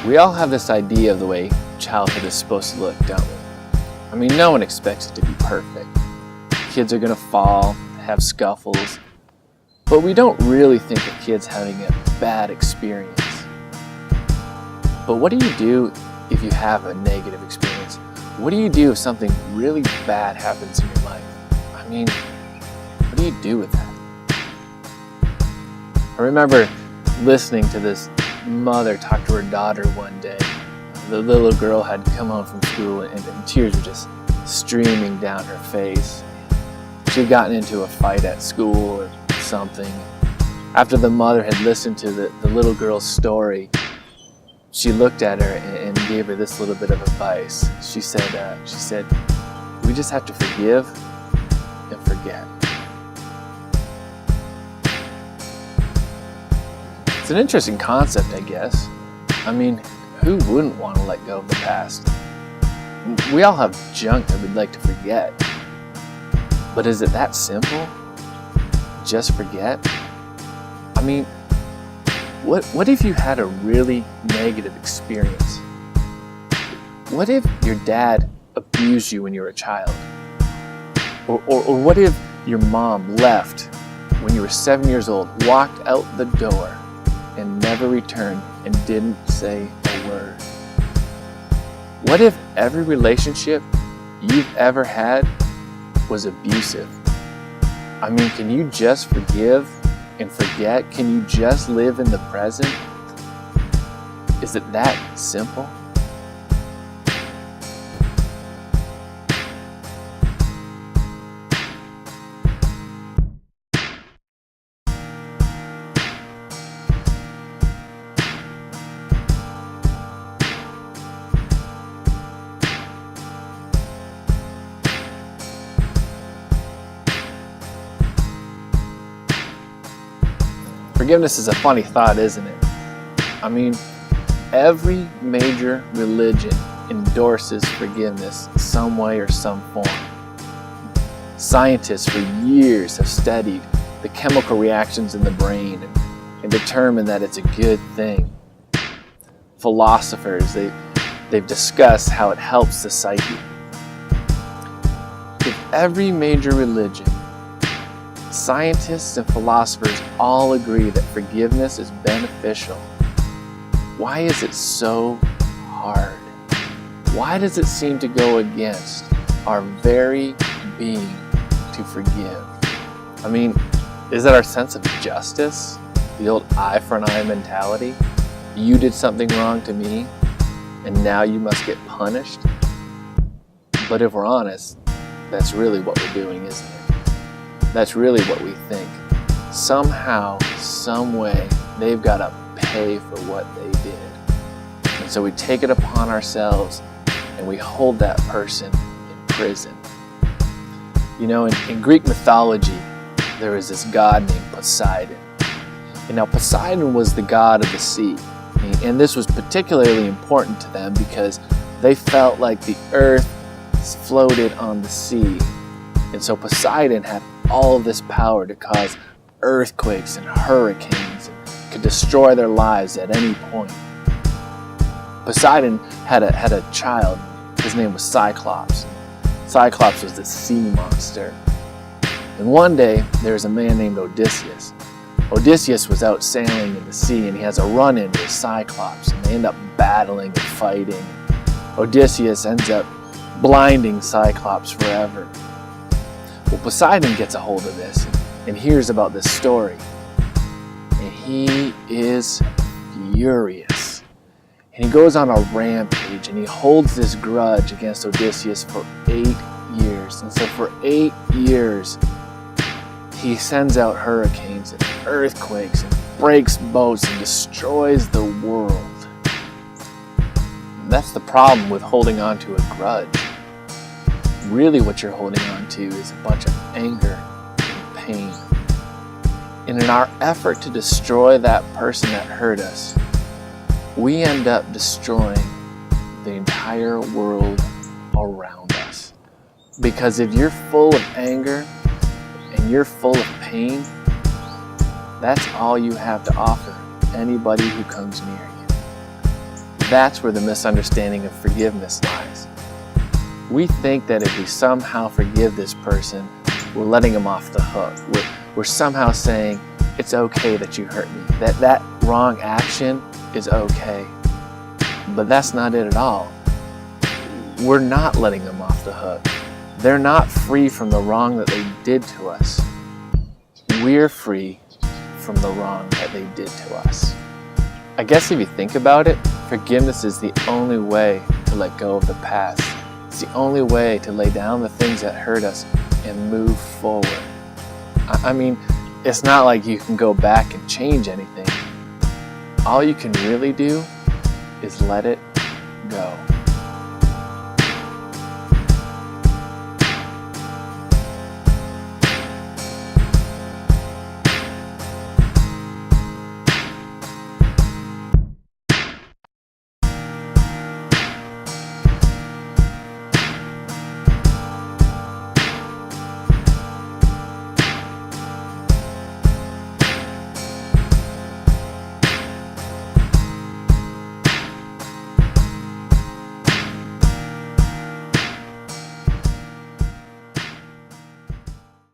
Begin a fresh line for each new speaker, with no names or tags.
We all have this idea of the way childhood is supposed to look, don't we? I mean, no one expects it to be perfect. Kids are gonna fall, have scuffles, but we don't really think of kids having a bad experience. But what do you do if you have a negative experience? What do you do if something really bad happens in your life? I mean, what do you do with that? I remember listening to this mother talk to her daughter one day. The little girl had come home from school and tears were just streaming down her face. She had gotten into a fight at school or something. After the mother had listened to the little girl's story, she looked at her and gave her this little bit of advice. She said, we just have to forgive and forget. It's an interesting concept, I guess. I mean, who wouldn't want to let go of the past? We all have junk that we'd like to forget. But is it that simple? Just forget? I mean, what if you had a really negative experience? What if your dad abused you when you were a child? Or what if your mom left when you were 7 years old, walked out the door, and never returned and didn't say a word? What if every relationship you've ever had was abusive? I mean, can you just forgive and forget? Can you just live in the present? Is it that simple? Forgiveness is a funny thought, isn't it? I mean, every major religion endorses forgiveness in some way or some form. Scientists for years have studied the chemical reactions in the brain and determined that it's a good thing. Philosophers, they've discussed how it helps the psyche. If every major religion, scientists and philosophers all agree that forgiveness is beneficial, why is it so hard? Why does it seem to go against our very being to forgive? I mean, is it our sense of justice? The old eye for an eye mentality? You did something wrong to me, and now you must get punished? But if we're honest, that's really what we're doing, isn't it? That's really what we think. Somehow, some way, they've got to pay for what they did. And so we take it upon ourselves and we hold that person in prison. You know, in Greek mythology, there was this god named Poseidon. And now Poseidon was the god of the sea. And this was particularly important to them because they felt like the earth floated on the sea. And so Poseidon had all of this power to cause earthquakes and hurricanes and could destroy their lives at any point. Poseidon had a child. His name was Cyclops. Cyclops was this sea monster. And one day, there was a man named Odysseus. Odysseus was out sailing in the sea and he has a run-in with Cyclops and they end up battling and fighting. Odysseus ends up blinding Cyclops forever. Well, Poseidon gets a hold of this and hears about this story. And he is furious. And he goes on a rampage and he holds this grudge against Odysseus for 8 years. And so for 8 years, he sends out hurricanes and earthquakes and breaks boats and destroys the world. And that's the problem with holding on to a grudge. Really what you're holding on to is a bunch of anger and pain. And in our effort to destroy that person that hurt us, we end up destroying the entire world around us. Because if you're full of anger and you're full of pain, that's all you have to offer anybody who comes near you. that's where the misunderstanding of forgiveness lies. We think that if we somehow forgive this person, we're letting them off the hook. We're somehow saying, it's okay that you hurt me. That wrong action is okay. But that's not it at all. We're not letting them off the hook. They're not free from the wrong that they did to us. We're free from the wrong that they did to us. I guess if you think about it, forgiveness is the only way to let go of the past. It's the only way to lay down the things that hurt us and move forward. I mean, it's not like you can go back and change anything. All you can really do is let it go.